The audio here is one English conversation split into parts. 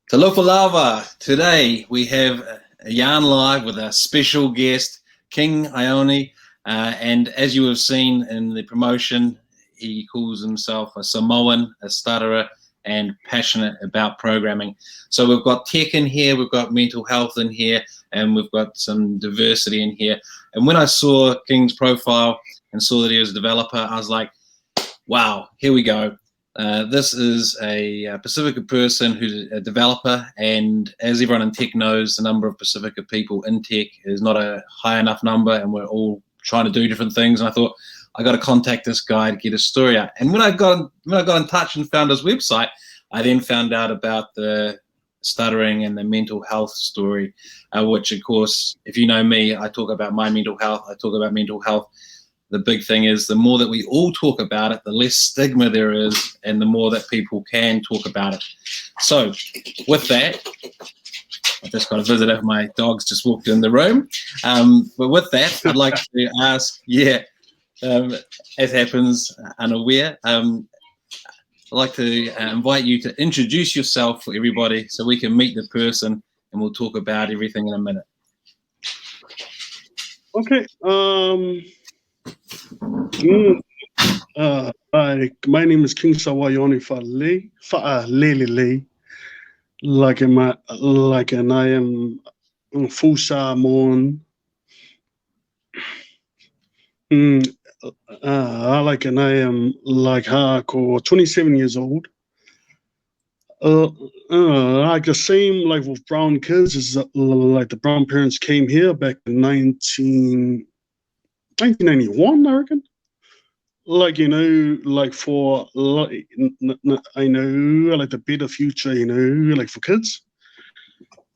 Talofa Lava. Today we have Ioane live with a special guest, King Ioane. And as you have seen in the promotion, he calls himself a Samoan, a stutterer, and passionate about programming. So we've got tech in here, we've got mental health in here, and we've got some diversity in here. And when I saw King's profile and saw that he was a developer, I was like, wow, here we go. This is a Pacifica person who's a developer, and as everyone in tech knows, the number of Pacifica people in tech is not a high enough number, and we're all trying to do different things. And I thought, I got to contact this guy to get his story out. And when I got in touch and found his website, I then found out about the stuttering and the mental health story, which, of course, if you know me, I talk about my mental health. I talk about mental health. The big thing is the more that we all talk about it, the less stigma there is, and the more that people can talk about it. So with that, I just got a visitor. My dog's just walked in the room. But with that, I'd like to ask, as happens unaware, I'd like to invite you to introduce yourself for everybody so we can meet the person, and we'll talk about everything in a minute. Okay. My name is King Ioane Fa'alele, and I am full Samoan. And I am hardcore, 27 years old. Like the same, like with brown kids, is like the brown parents came here back in 1991, I reckon. Like, for, I know, like the better future, like for kids.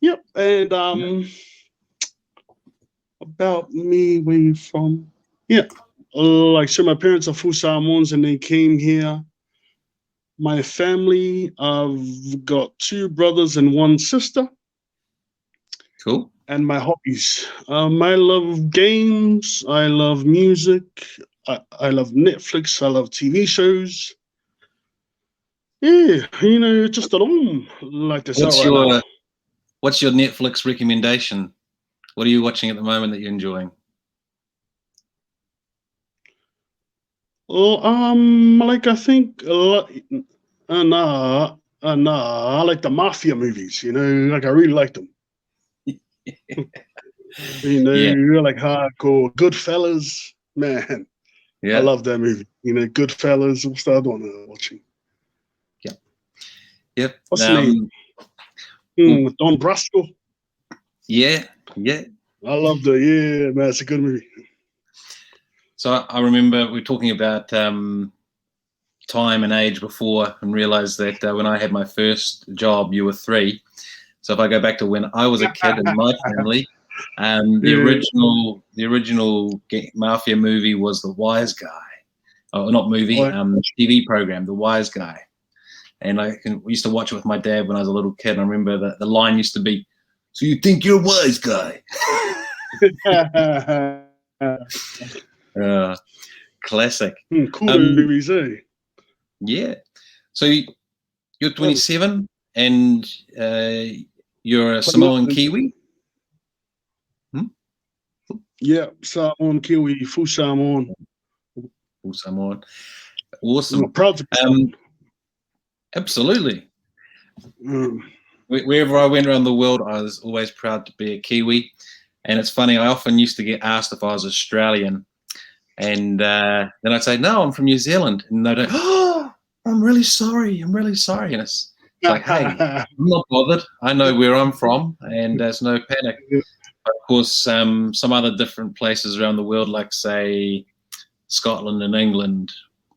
Yep. And about me, where you from? Yeah. So my parents are full Samoans and they came here. My family, I've got 2 brothers and 1 sister. Cool. And my hobbies. I love games. I love music. I love Netflix. I love TV shows. Yeah, just a lot like this. What's your Netflix recommendation? What are you watching at the moment that you're enjoying? I think, I like the mafia movies. Like I really like them. Like hardcore Goodfellas, man. Yeah. I love that movie. Goodfellas. What's the other one I'm watching? Yep. What's the name? With Don Brasco. Yeah. I love man, it's a good movie. So I remember we were talking about time and age before, and realized that when I had my first job, you were 3. So if I go back to when I was a kid in my family, the original mafia movie was The Wise Guy. Oh, not movie, TV program, The Wise Guy. And we used to watch it with my dad when I was a little kid. And I remember that the line used to be, "So you think you're a wise guy?" Classic. Cool movies, eh? Yeah. So you're 27 and you're a Samoan Kiwi? Yeah, Samoan Kiwi, full Samoan. Full Samoan. Awesome. I'm proud to be Absolutely. Wherever I went around the world, I was always proud to be a Kiwi. And it's funny, I often used to get asked if I was Australian. And then I'd say, no, I'm from New Zealand. And they'd go, oh, I'm really sorry. And it's like, hey, I'm not bothered. I know where I'm from, and there's no panic. But of course, some other different places around the world, like, say, Scotland and England,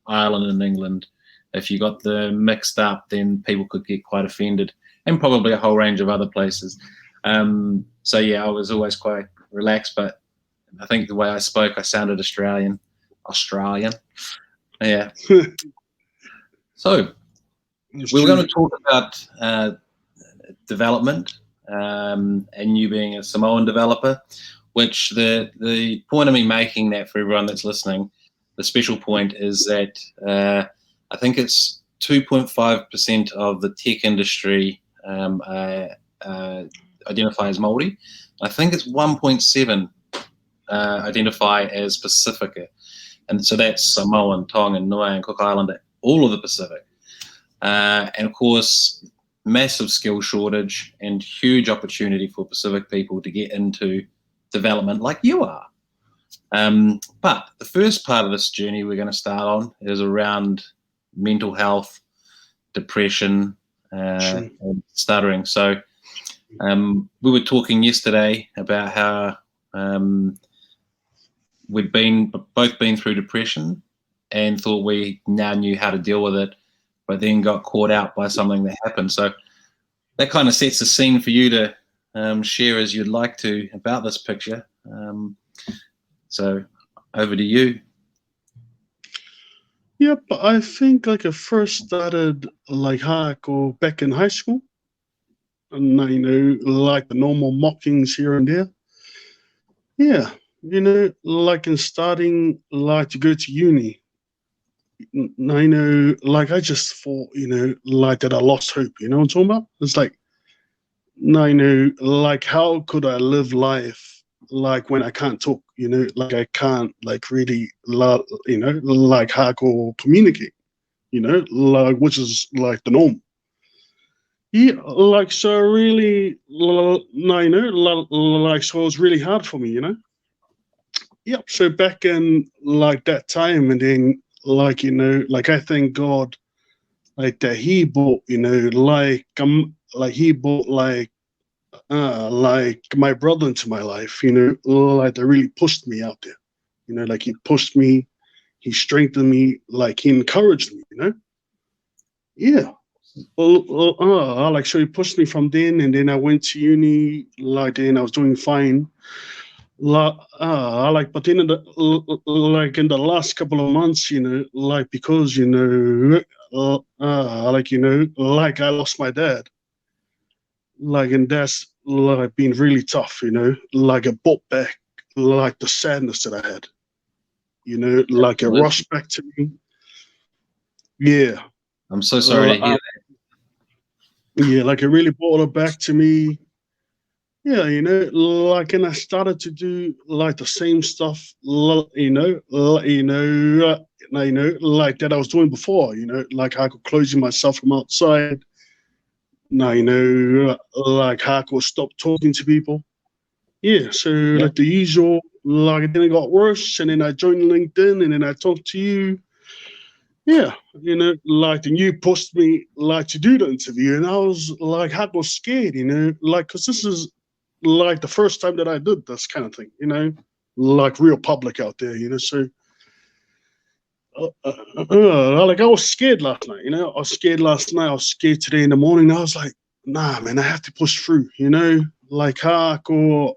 Ireland and England, if you got them mixed up, then people could get quite offended, and probably a whole range of other places. So, yeah, I was always quite relaxed, but I think the way I spoke, I sounded Australian. Yeah. So we were going to talk about development and you being a Samoan developer, which the point of me making that for everyone that's listening, the special point is that I think it's 2.5% of the tech industry identify as Māori. I think it's 1.7 identify as Pacifica. And so that's Samoan, Tongan, Niue, and Cook Islander, all of the Pacific. And of course, massive skill shortage and huge opportunity for Pacific people to get into development like you are. But the first part of this journey we're going to start on is around mental health, depression, and stuttering. So we were talking yesterday about how we'd both been through depression and thought we now knew how to deal with it, but then got caught out by something that happened. So that kind of sets the scene for you to share as you'd like to about this picture. So over to you. Yep, I think like I first started like hardcore back in high school. And like the normal mockings here and there. Yeah, like in starting like to go to uni. Like I just thought, like that I lost hope, what I'm talking about? It's like, like how could I live life like when I can't talk, like I can't like really, like hardcore communicate, like which is like the norm. Yeah, like so really, like so it was really hard for me, Yep. So back in like that time, and then like like I thank God, like that He brought like He brought like my brother into my life, like that really pushed me out there, like he pushed me, he strengthened me, like he encouraged me, Yeah. Like so he pushed me from then, and then I went to uni. Like then I was doing fine. Like but then in the last couple of months, like because like I lost my dad. Like and that's like been really tough, Like it brought back like the sadness that I had, like it rushed back to me. Yeah. I'm so sorry to hear that. Yeah, like it really brought it back to me. Yeah, like, and I started to do like the same stuff, like that I was doing before. Like I could closing myself from outside. Like I could stop talking to people. Yeah, so like the usual. Like then it got worse, and then I joined LinkedIn, and then I talked to you. Yeah, like then you pushed me like to do the interview, and I was like, I was scared, like because this is like the first time that I did this kind of thing, like real public out there, So, like I was scared last night, I was scared last night. I was scared today in the morning. I was like, nah, man, I have to push through, like hardcore.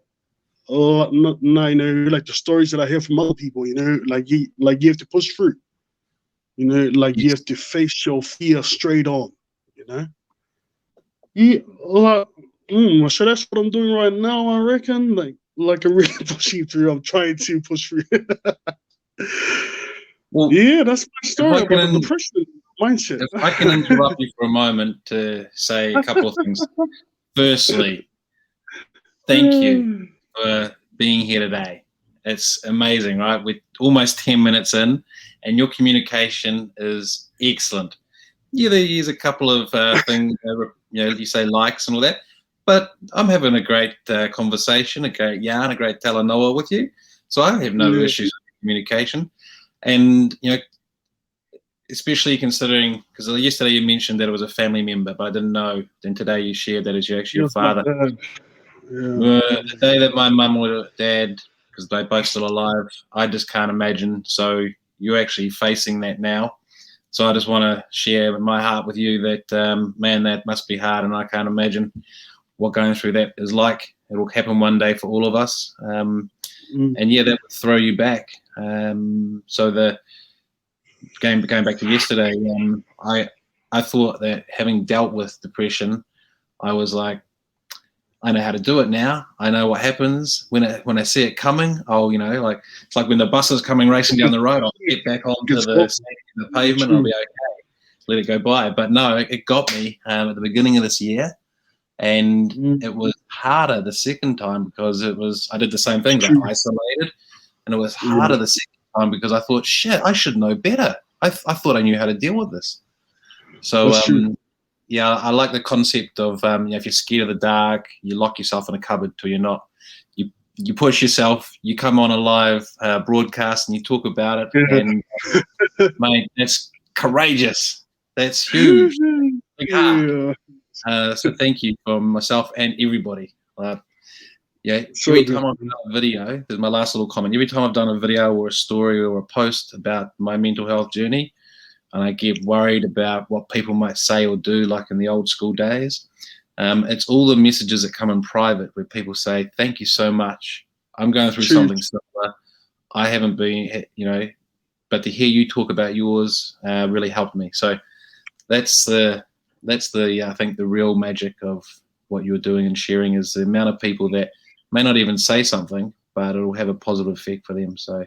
Like the stories that I hear from other people, like you have to push through. Like you have to face your fear straight on, Yeah, like, so that's what I'm doing right now, I reckon. Like I'm really pushing through. I'm trying to push through. Well, yeah, that's my story about the depression mindset. If I can interrupt you for a moment to say a couple of things. Firstly, thank you for being here today. It's amazing, right? We're almost 10 minutes in, and your communication is excellent. Yeah, there's a couple of things, you say likes and all that, but I'm having a great conversation, a great yarn, a great talanoa with you. So I have no issues with communication. And, especially considering, because yesterday you mentioned that it was a family member, but I didn't know. Then today you shared that it's actually your father. The day that my mum or dad, because they're both still alive, I just can't imagine. So you're actually facing that now. So I just want to share my heart with you that, man, that must be hard, and I can't imagine what going through that is like. It will happen one day for all of us. And yeah, that would throw you back. So going back to yesterday, I thought that having dealt with depression, I was like, I know how to do it now. I know what happens when I see it coming. Like it's like when the bus is coming racing down the road, I'll get back onto the pavement. I'll be okay. Let it go by. But no, it got me at the beginning of this year. And it was harder the second time because I did the same thing, like isolated, and it was harder the second time because I thought, shit, I should know better. I thought I knew how to deal with this. So, yeah, I like the concept of, if you're scared of the dark, you lock yourself in a cupboard till you're not. You push yourself, you come on a live broadcast and you talk about it. And, mate, that's courageous. That's huge. Big heart. So thank you from myself and everybody. Every time I've done a video, this is my last little comment. Every time I've done a video or a story or a post about my mental health journey, and I get worried about what people might say or do, like in the old school days, it's all the messages that come in private where people say, "Thank you so much. I'm going through something similar. I haven't been, but to hear you talk about yours really helped me." So that's the I think the real magic of what you're doing and sharing is the amount of people that may not even say something, but it'll have a positive effect for them. So,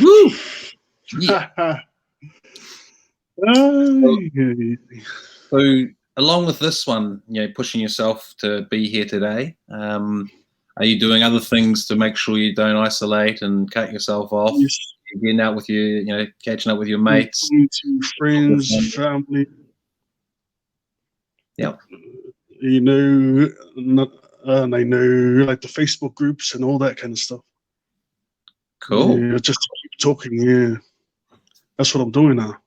woo! Yeah. So, along with this one, pushing yourself to be here today, are you doing other things to make sure you don't isolate and cut yourself off? Yes. Getting out with catching up with your mates, friends, family. Yep. I know like the Facebook groups and all that kind of stuff. Cool. Yeah, just keep talking. Yeah, that's what I'm doing now.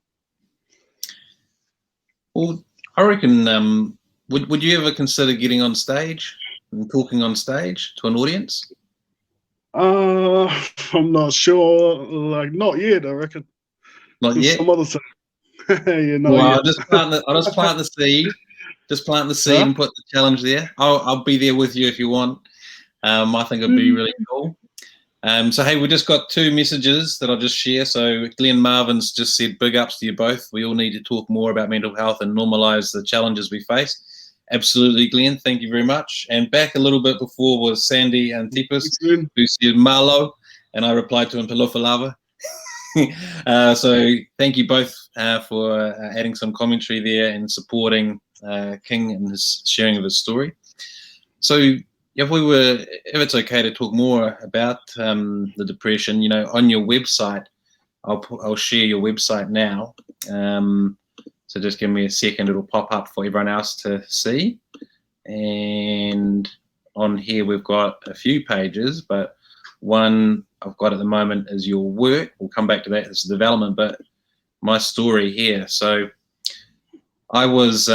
Well, I reckon. Would you ever consider getting on stage and talking on stage to an audience? I'm not sure. Like, not yet. I reckon. Not yet. Some other time. Well, I'll just plant the seed. Just plant the seed and put the challenge there. I'll be there with you if you want. I think it'd be really cool. So, hey, we just got 2 messages that I'll just share. So Glenn Marvin's just said, big ups to you both. We all need to talk more about mental health and normalise the challenges we face. Absolutely, Glenn. Thank you very much. And back a little bit before was Sandy Antipus, who said Malo, and I replied to him, Palofalava. So thank you both for adding some commentary there and supporting King and his sharing of his story. So if it's okay to talk more about the depression, on your website, I'll share your website now. So just give me a second; it'll pop up for everyone else to see. And on here we've got a few pages, but one I've got at the moment is your work. We'll come back to that as development, but my story here. So I was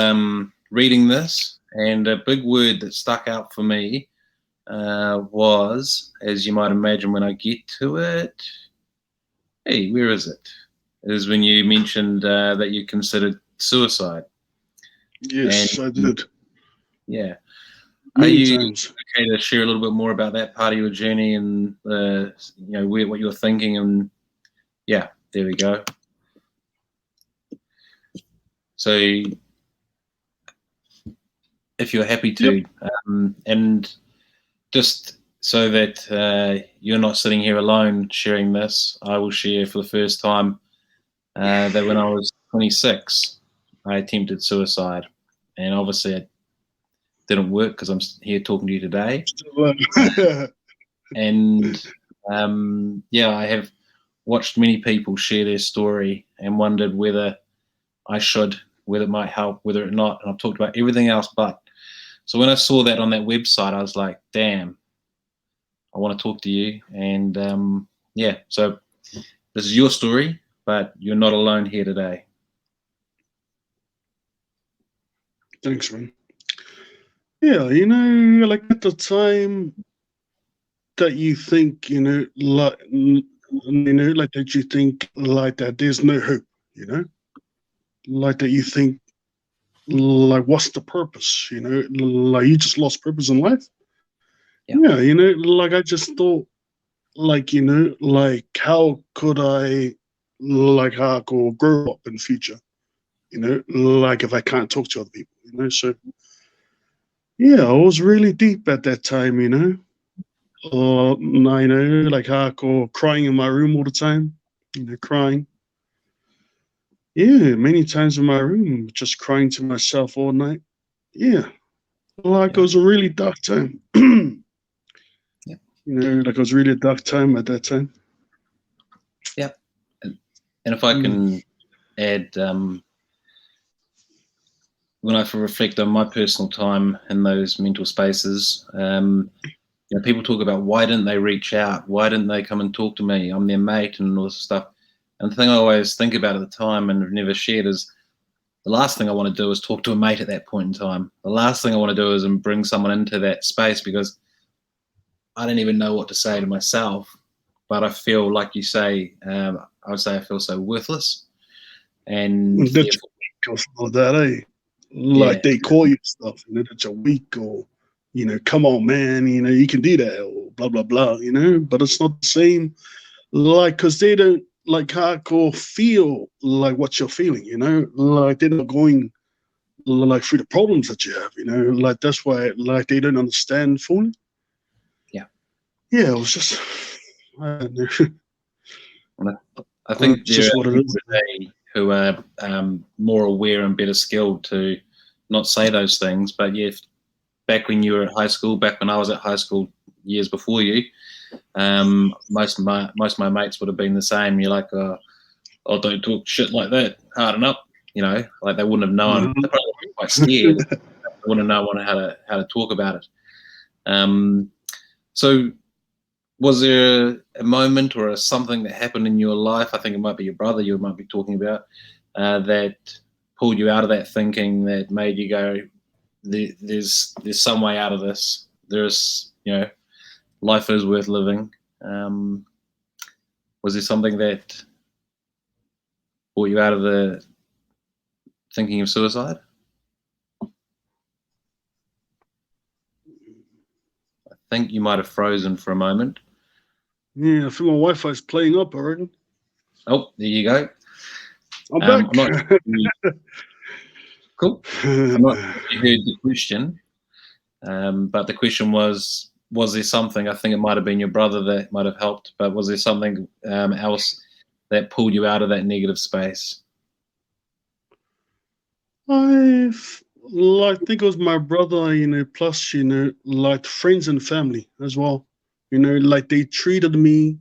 reading this, and a big word that stuck out for me was, as you might imagine when I get to it, hey, where is it? It is when you mentioned that you considered suicide. Yes, I did. Yeah. Many times. Okay to share a little bit more about that part of your journey and what you're thinking? And yeah, there we go. So if you're happy to, and just so that you're not sitting here alone sharing this, I will share for the first time that when I was 26, I attempted suicide, and obviously it didn't work because I'm here talking to you today. And I have watched many people share their story and wondered whether it might help, whether or not. And I've talked about everything else but. So when I saw that on that website, I was like, damn, I want to talk to you. And so this is your story, but you're not alone here today. Thanks, man. Yeah, like at the time that you think, like that you think like that there's no hope, like that you think, like, what's the purpose, like you just lost purpose in life. Yeah, like I just thought, like, like how could I grow up in the future, like if I can't talk to other people, so yeah, I was really deep at that time, like hardcore, crying in my room all the time, crying. Yeah, many times in my room, just crying to myself all night. Yeah, like it Yeah. was a really dark time. Yeah. Like it was really a dark time at that time. Yeah. And if I can add, when I reflect on my personal time in those mental spaces, people talk about why didn't they reach out? Why didn't they come and talk to me? I'm their mate and all this stuff. And the thing I always think about at the time and have never shared is the last thing I want to do is talk to a mate at that point in time. The last thing I want to do is bring someone into that space because I don't even know what to say to myself. But I feel, like you say, I would say I feel so worthless. And That you're weak or something like that, eh? yeah, Like they call you stuff, that you're weak or, come on, man, you can do that or blah, blah, blah, but it's not the same. Like, because they don't like hardcore feel like what you're feeling, like they're not going like through the problems that you have, like that's why like they don't understand fully. yeah. Yeah, it was just, I don't know. I think It's there just are what it people is. today who are more aware and better skilled to not say those things. But yeah, back when you were at high school, back when I was at high school years before you, most of my mates would have been the same. You're like, oh, don't talk shit like that. Harden up, like they wouldn't have known. They probably would be quite scared. They wouldn't have known how to talk about it. So was there a moment or something that happened in your life? I think it might be your brother you might be talking about that pulled you out of that thinking, that made you go, there's some way out of this. There's, life is worth living. Was there something that brought you out of the thinking of suicide? I think you might have frozen for a moment. Yeah, I feel my Wi-Fi is playing up already. Oh, there you go. I'm I'm back. not sure. Cool. I'm not sure if you heard the question, but the question was there something, I think it might have been your brother that might have helped, but was there something else that pulled you out of that negative space? I like think it was my brother, plus like friends and family as well. Like they treated me,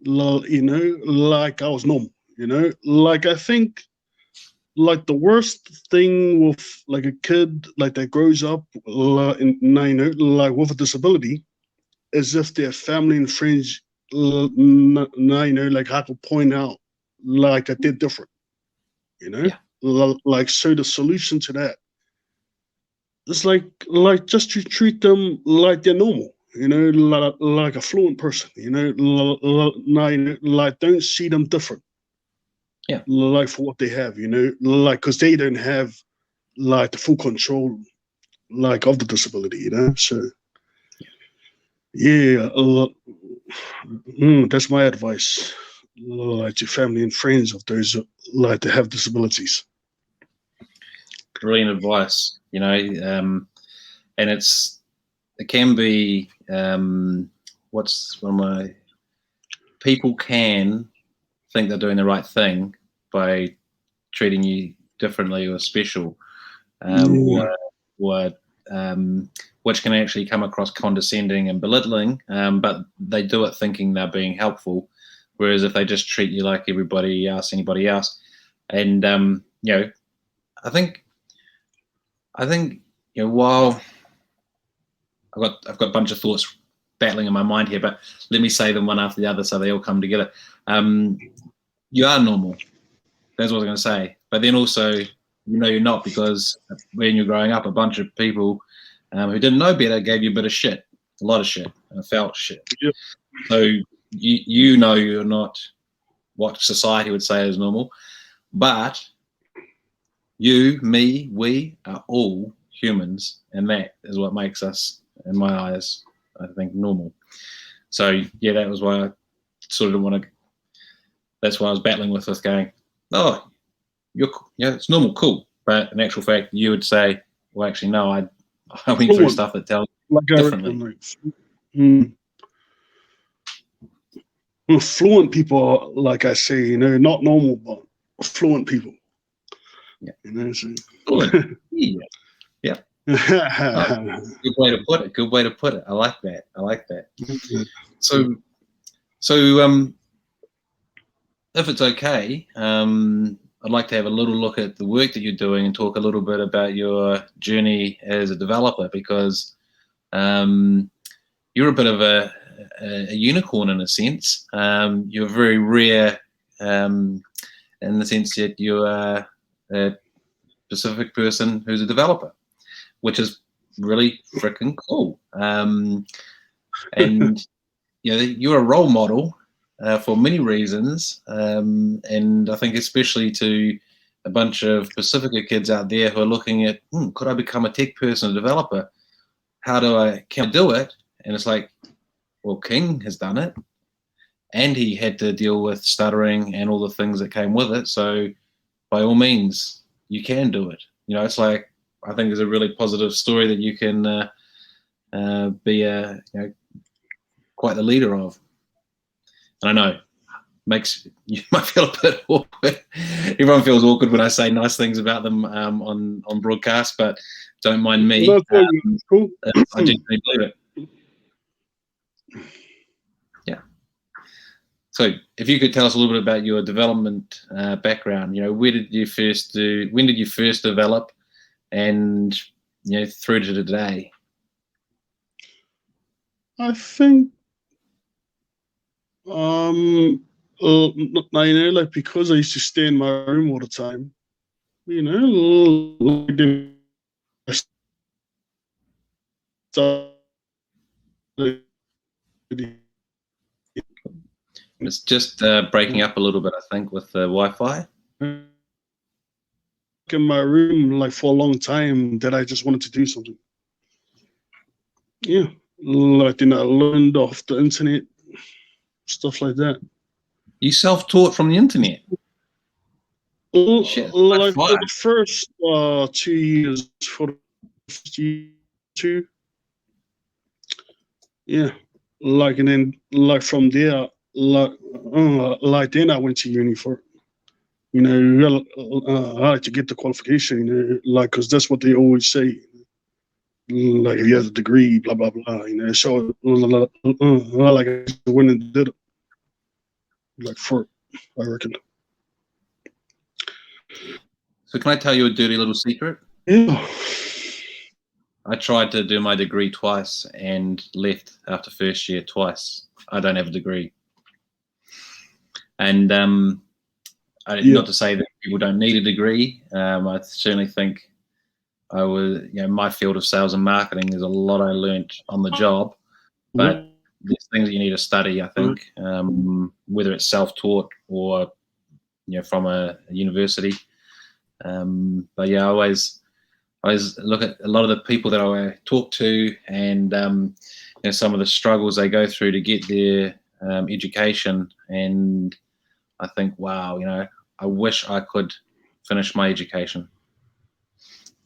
like I was normal. Like I think like the worst thing with like a kid like that grows up like with a disability is if their family and friends like have to point out like that they're different. Yeah. Like so the solution to that is like just to treat them like they're normal, like a fluent person, like don't see them different, Yeah. like for what they have, like because they don't have like the full control like of the disability, so yeah, that's my advice, like to family and friends of those like to have disabilities. Brilliant advice, and it can be, what's one of my, people can think they're doing the right thing by treating you differently or special, Yeah. or which can actually come across condescending and belittling, but they do it thinking they're being helpful. Whereas if they just treat you like anybody else, and I think while I've got a bunch of thoughts battling in my mind here, but let me say them one after the other so they all come together. You are normal. That's what I was going to say. But then also, you're not, because when you're growing up, a bunch of people who didn't know better gave you a bit of shit, a lot of shit, and felt shit. Yep. So you're not what society would say is normal, but you, me, we are all humans, and that is what makes us, in my eyes, I think, normal. So yeah, that was why I sort of didn't want to. That's why I was battling with this, going, oh, it's normal, cool. But in actual fact, you would say, well, actually, no, I went through Fluent, stuff that tells like I differently. reckon, like, fluent people are, like I say, not normal, but fluent people. Yeah. You know, so. Fluent. Yeah. Yeah. Oh, good way to put it. Good way to put it. I like that. I like that. So, if it's okay, I'd like to have a little look at the work that you're doing and talk a little bit about your journey as a developer, because you're a bit of a unicorn in a sense. You're very rare in the sense that you are a Pacific person who's a developer, which is really freaking cool. And you're a role model for many reasons, and I think especially to a bunch of Pacifica kids out there who are looking at, could I become a tech person, a developer? Can I do it? And it's like, well, King has done it, and he had to deal with stuttering and all the things that came with it. So by all means, you can do it. It's like, I think it's a really positive story that you can be quite the leader of. And I know you might feel a bit awkward. Everyone feels awkward when I say nice things about them on broadcast, but don't mind me. No, cool. I genuinely believe it. Yeah. So, if you could tell us a little bit about your development background, when did you first develop, and through to today? I think, like, because I used to stay in my room all the time, It's just breaking up a little bit, I think, with the Wi-Fi. In my room, like, for a long time, that I just wanted to do something. Yeah, like, I learned off the internet, stuff like that. You self-taught from the internet? Shit, like, for the first 2 years, for the first year, 2. Yeah, like, and then, like, from there, like then I went to uni for, I had to get the qualification, like, because that's what they always say, like, if you have a degree, blah blah blah, so like, I went and did it, like, for, I reckon. So can I tell you a dirty little secret? Yeah. I tried to do my degree twice and left after first year twice. I don't have a degree. And not to say that people don't need a degree. I certainly think my field of sales and marketing, there's a lot I learned on the job, but there's things that you need to study, I think, whether it's self-taught or, from a university. But yeah, I always look at a lot of the people that I talk to, and some of the struggles they go through to get their education, and I think, wow, I wish I could finish my education.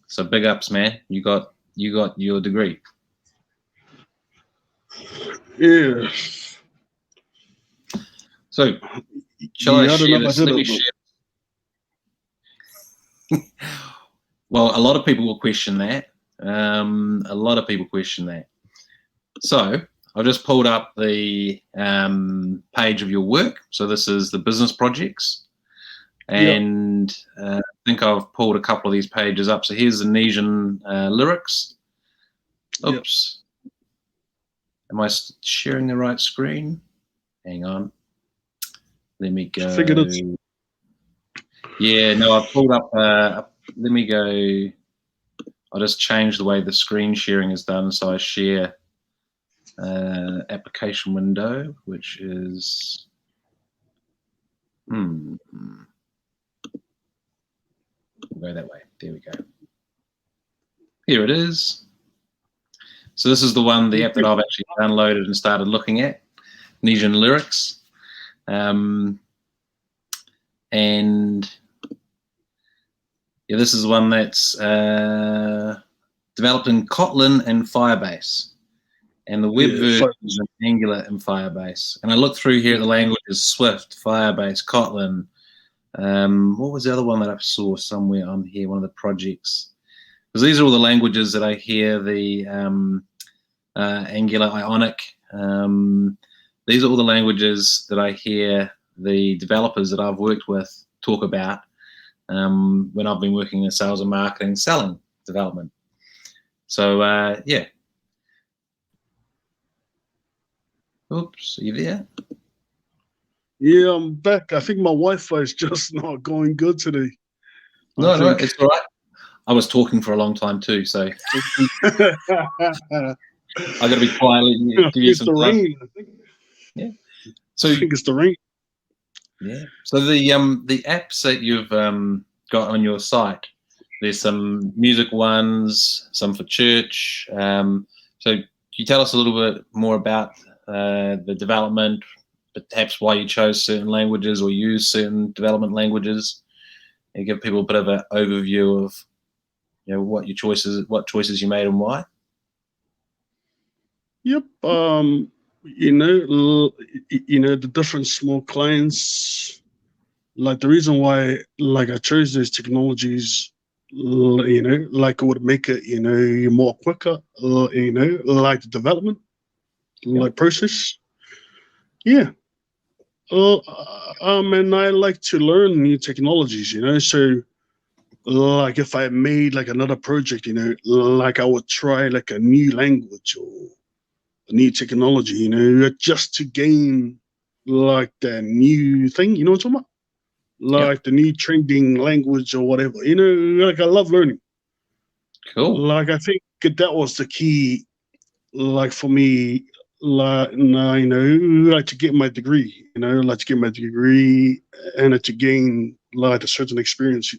So big ups, man. You got your degree. Yeah. So shall I share this? Let me share. Well, a lot of people will question that. A lot of people question that. So I've just pulled up the page of your work. So this is the business projects. And I think I've pulled a couple of these pages up. So here's the Nesian lyrics. Oops. Am I sharing the right screen? Hang on. Let me go. Figured it. Yeah, no, I've pulled up. Let me go. I'll just change the way the screen sharing is done. So I share application window, which is. We'll go that way. There we go. Here it is. So this is the app that I've actually downloaded and started looking at, Nesian lyrics. And yeah, this is one that's developed in Kotlin and Firebase. And the web version is in Angular and Firebase. And I look through here at the languages: Swift, Firebase, Kotlin, What was the other one that I saw somewhere on here? One of the projects, because these are all the languages that I hear. The Angular, Ionic. These are all the languages that I hear the developers that I've worked with talk about when I've been working in sales and marketing, selling development. So yeah. Oops, are you there? Yeah, I'm back. I think my Wi-Fi is just not going good today. No, it's all right. I was talking for a long time too, so I got to be quiet. Give you It's some the time. rain. Yeah. So I think it's the rain. yeah. So the apps that you've got on your site, there's some music ones, some for church. So can you tell us a little bit more about the development, perhaps why you chose certain languages or use certain development languages, and give people a bit of an overview of what choices you made and why. Yep. The different small clients. Like the reason why, like I chose those technologies, like it would make it, more quicker. Like the development, Yep. like process. Yeah. And I like to learn new technologies. So like if I made like another project, like I would try like a new language or new technology, just to gain like the new thing, you know what I'm talking about? Yep. Like the new trending language or whatever, like I love learning. Cool. Like I think that was the key, like for me, like, like to get my degree, like to get my degree and to gain like a certain experience.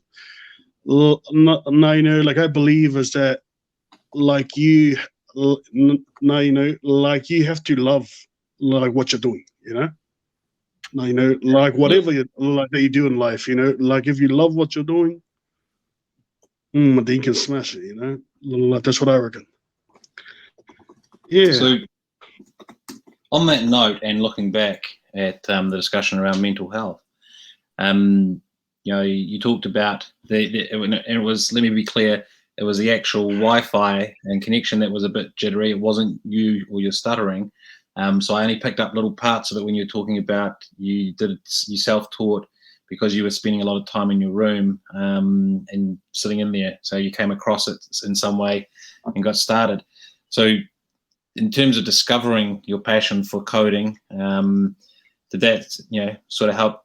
Now, like I believe is that like like you have to love like what you're doing, like whatever like that you do in life, like if you love what you're doing, then you can smash it, like that's what I reckon. Yeah. So on that note, and looking back at the discussion around mental health, you talked about it was, let me be clear, it was the actual Wi-Fi and connection that was a bit jittery. It wasn't you or your stuttering. So I only picked up little parts of it when you were talking about you self-taught because you were spending a lot of time in your room and sitting in there. So you came across it in some way and got started. So in terms of discovering your passion for coding, did that sort of help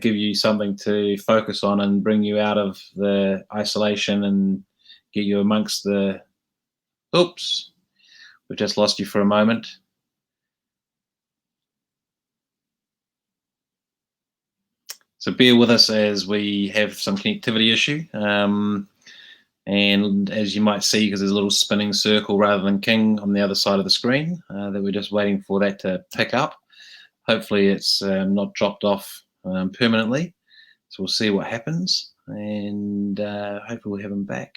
give you something to focus on and bring you out of the isolation and get you amongst the oops, we just lost you for a moment. So bear with us as we have some connectivity issue. And as you might see, because there's a little spinning circle rather than king on the other side of the screen, that we're just waiting for that to pick up. Hopefully it's not dropped off permanently. So we'll see what happens, and hopefully we'll have him back.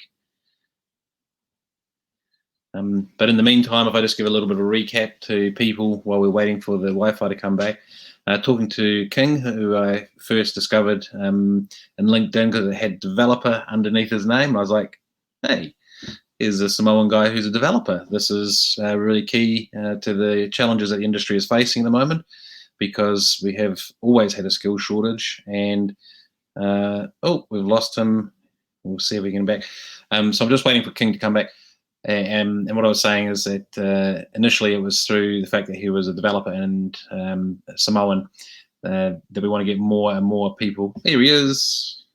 But in the meantime, if I just give a little bit of a recap to people while we're waiting for the Wi-Fi to come back, talking to King, who I first discovered in LinkedIn because it had developer underneath his name. I was like, hey, here's a Samoan guy who's a developer. This is really key to the challenges that the industry is facing at the moment, because we have always had a skill shortage. And we've lost him. We'll see if we can get him back. So I'm just waiting for King to come back. And what I was saying is that initially it was through the fact that he was a developer and Samoan that we want to get more and more people. Here he is.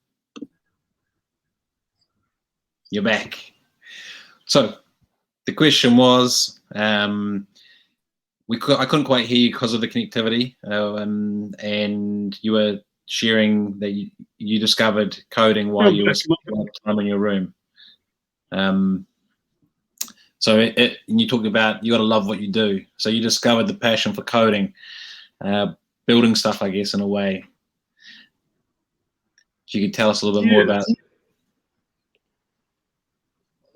You're back. So the question was, I couldn't quite hear you because of the connectivity, and you were sharing that you discovered coding while you were spending time in your room. So and you talk about you got to love what you do. So you discovered the passion for coding, building stuff, I guess, in a way. So you could tell us a little bit more about it.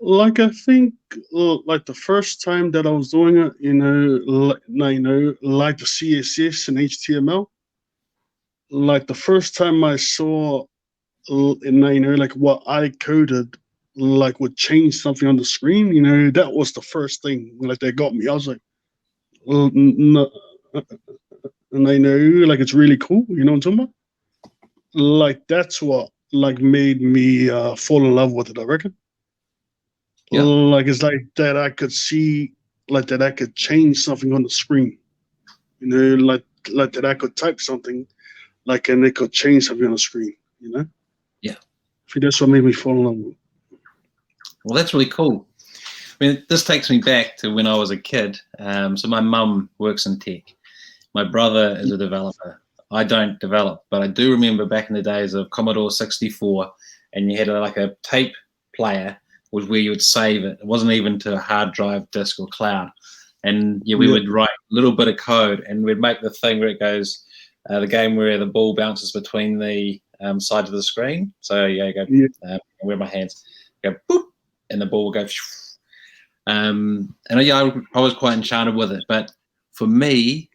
Like I think, like the first time that I was doing it, like the CSS and HTML, like the first time I saw, like what I coded, like would change something on the screen. That was the first thing like that got me. I was like, no, and I know like it's really cool. You know what I'm talking about? Like that's what like made me fall in love with it. I reckon. Yeah. Like it's like that I could see, like that I could change something on the screen. Like that I could type something, like and it could change something on the screen. Yeah. I think that's what made me fall in love with it. Well, that's really cool. I mean, this takes me back to when I was a kid. So my mum works in tech. My brother is a developer. I don't develop, but I do remember back in the days of Commodore 64, and you had like a tape player was where you would save it. It wasn't even to a hard drive, disk, or cloud. And yeah, we would write a little bit of code, and we'd make the thing where it goes, the game where the ball bounces between the sides of the screen. So yeah, go where my hands go, boop, and the ball will go. And yeah, I was quite enchanted with it. But for me,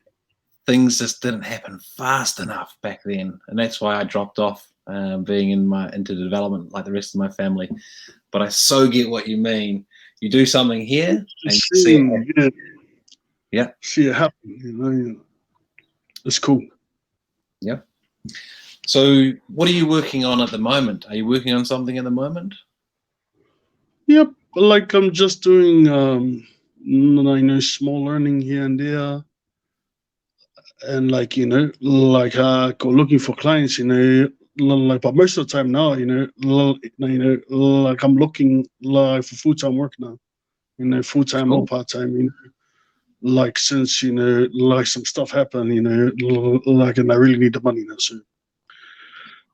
things just didn't happen fast enough back then, and that's why I dropped off being into development like the rest of my family. But I so get what you mean. You do something here, and you see it. Yeah, see it happen. It's cool. Yeah. So, what are you working on at the moment? Are you working on something at the moment? Yep, like I'm just doing, small learning here and there, and like like go looking for clients. Like, but most of the time now, like I'm looking like for full time work now. Full time or Cool. part time. Like since like some stuff happened. Like and I really need the money now. So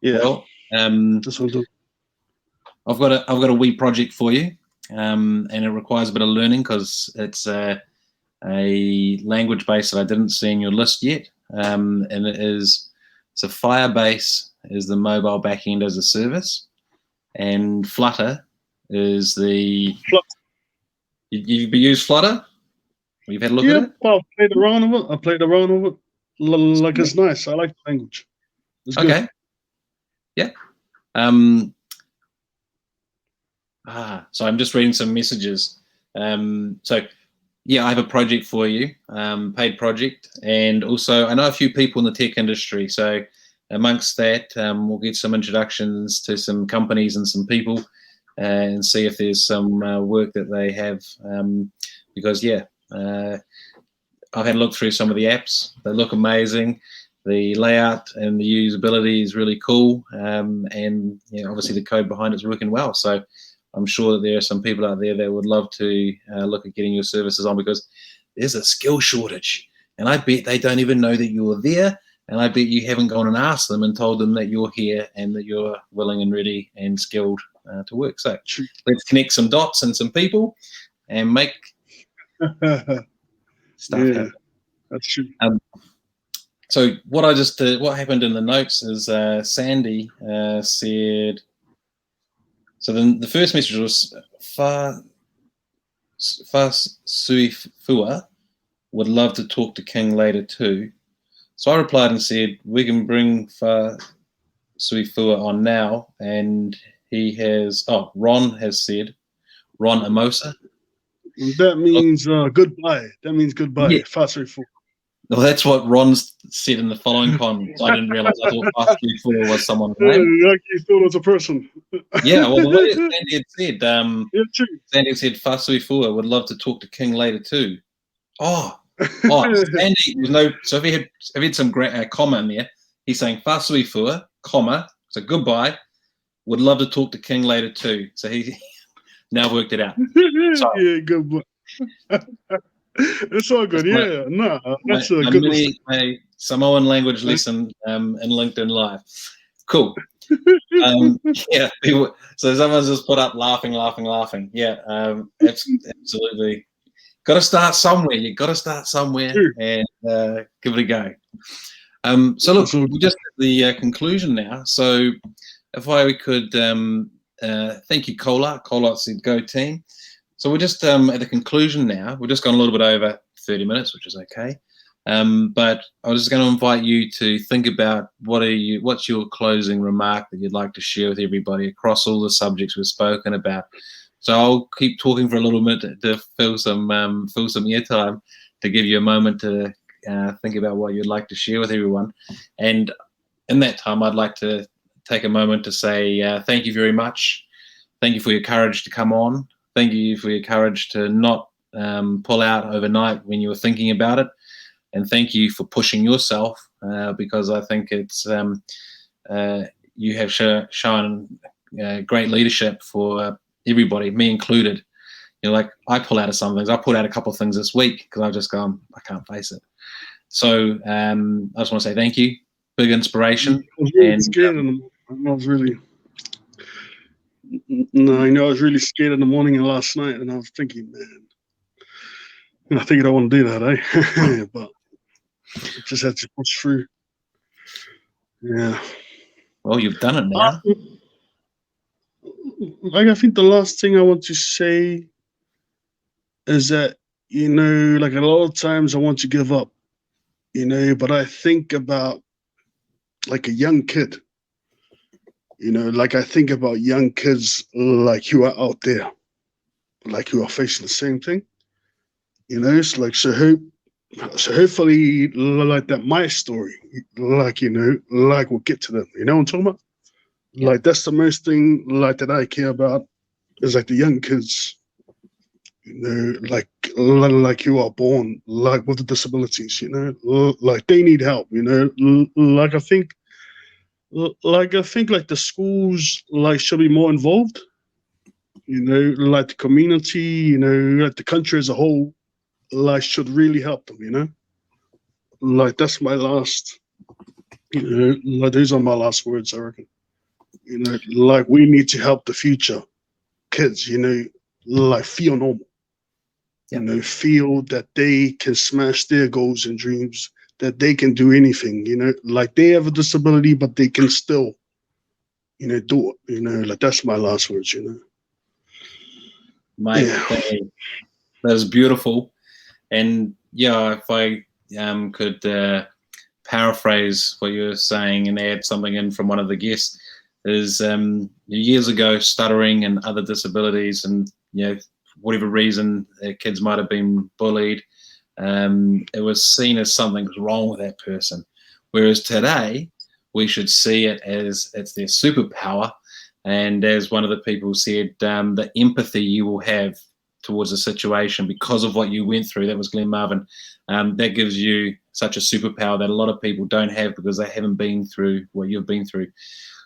yeah, Well, that's what I'm doing. I've got a wee project for you, and it requires a bit of learning because it's a language base that I didn't see in your list yet, and it's a Firebase is the mobile backend as a service, and Flutter is the. You've used Flutter? You've had a look at Yeah, it? well, I played around with it. Like it's nice. I like the language. It's good. Okay. Yeah. So I'm just reading some messages. So yeah, I have a project for you, paid project, and also I know a few people in the tech industry. So amongst that, we'll get some introductions to some companies and some people, and see if there's some work that they have. Because yeah, I've had a look through some of the apps. They look amazing. The layout and the usability is really cool, and obviously the code behind it's working well. So I'm sure that there are some people out there that would love to look at getting your services on, because there's a skill shortage, and I bet they don't even know that you're there, and I bet you haven't gone and asked them and told them that you're here and that you're willing and ready and skilled to work. So let's connect some dots and some people and make stuff happen. That's true. So what what happened in the notes is Sandy said. So then the first message was Fa Sui Fua would love to talk to King later too. So I replied and said we can bring Fa Sui Fua on now, and he has. Oh, Ron has said Ron Amosa. That means goodbye. That means goodbye. Yeah. Fasri. Well, that's what Ron said in the following comments. I didn't realize. I thought Fa Sui Fua was someone's name. Like you thought it was a person. Yeah, well, the way Sandy had said, true. Sandy said Fasui Fua would love to talk to King later too. Oh, Sandy was no. So if he had some great comment in there, he's saying Fasui Fua, comma, so goodbye. Would love to talk to King later too. So he now worked it out. Yeah, goodbye. It's all good. That's a good lesson. My Samoan language lesson in LinkedIn Live. Cool. Yeah, people, so someone's just put up laughing. Yeah, absolutely. Got to start somewhere. You've got to start somewhere and give it a go. So look, we're just at the conclusion now. So if I could thank you, Kola. Kola said go team. So we're just at the conclusion now. We're just gone a little bit over 30 minutes, which is okay. But I was just going to invite you to think about what's your closing remark that you'd like to share with everybody across all the subjects we've spoken about. So I'll keep talking for a little bit to fill some airtime, to give you a moment to think about what you'd like to share with everyone. And in that time, I'd like to take a moment to say thank you very much. Thank you for your courage to come on. Thank you for your courage to not pull out overnight when you were thinking about it. And thank you for pushing yourself, because I think it's you have shown great leadership for everybody, me included. You know, like I pull out of some things. I pulled out a couple of things this week because I've just gone, I can't face it. So I just want to say thank you. Big inspiration. I was really scared I was really, no, I was really scared in the morning and last night, and I was thinking, man, I think I don't want to do that, eh? But I just had to push through. Yeah. Well, you've done it now. Like, I think the last thing I want to say is that, you know, like a lot of times I want to give up, you know, but I think about like a young kid, you know, like I think about young kids like who are out there, like who are facing the same thing, you know. It's like, so hopefully like that my story, like, you know, like will get to them, you know what I'm talking about? Yeah. Like that's the most thing like that I care about, is like the young kids, you know, like who are born like with the disabilities, you know, like they need help, you know. Like I think like the schools like should be more involved, you know, like the community, you know, like the country as a whole, like should really help them, you know. Like that's my last, you know, like these are my last words, I reckon. You know, like we need to help the future kids, you know, like feel normal. You know, feel that they can smash their goals and dreams, that they can do anything, you know, like they have a disability, but they can still, you know, do it, you know, like that's my last words, you know. Mate, that was beautiful. And yeah, if I could paraphrase what you were saying and add something in from one of the guests, is years ago, stuttering and other disabilities, and you know, whatever reason kids might have been bullied, it was seen as something was wrong with that person. Whereas today, we should see it as it's their superpower. And as one of the people said, the empathy you will have towards a situation because of what you went through, that was Glenn Marvin, that gives you such a superpower that a lot of people don't have because they haven't been through what you've been through.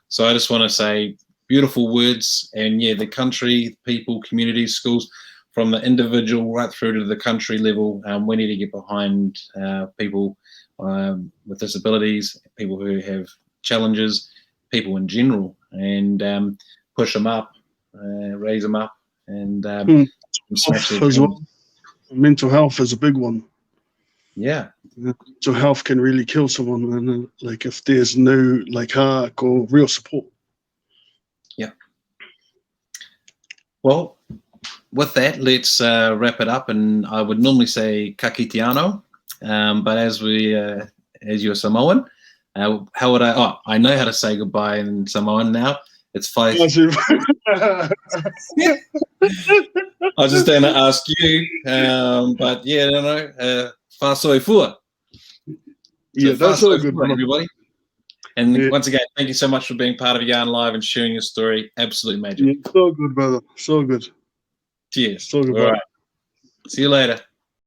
So I just want to say beautiful words. And yeah, the country, people, communities, schools, from the individual right through to the country level, we need to get behind people with disabilities, people who have challenges, people in general, and push them up, raise them up, and smash as well. Mental health is a big one. Yeah. Mental health can really kill someone, and like if there's no like heart or real support. Yeah. Well, with that, let's wrap it up. And I would normally say ka kite anō, but as you're Samoan, how would I? Oh, I know how to say goodbye in Samoan now. It's five. I was just going to ask you, but yeah, I don't know. Fa soifua. Yeah, that's all good, everybody. And once again, thank you so much for being part of Ioane Live and sharing your story. Absolutely magic. Yeah, so good, brother. So good. Cheers. So good. All right. See you later.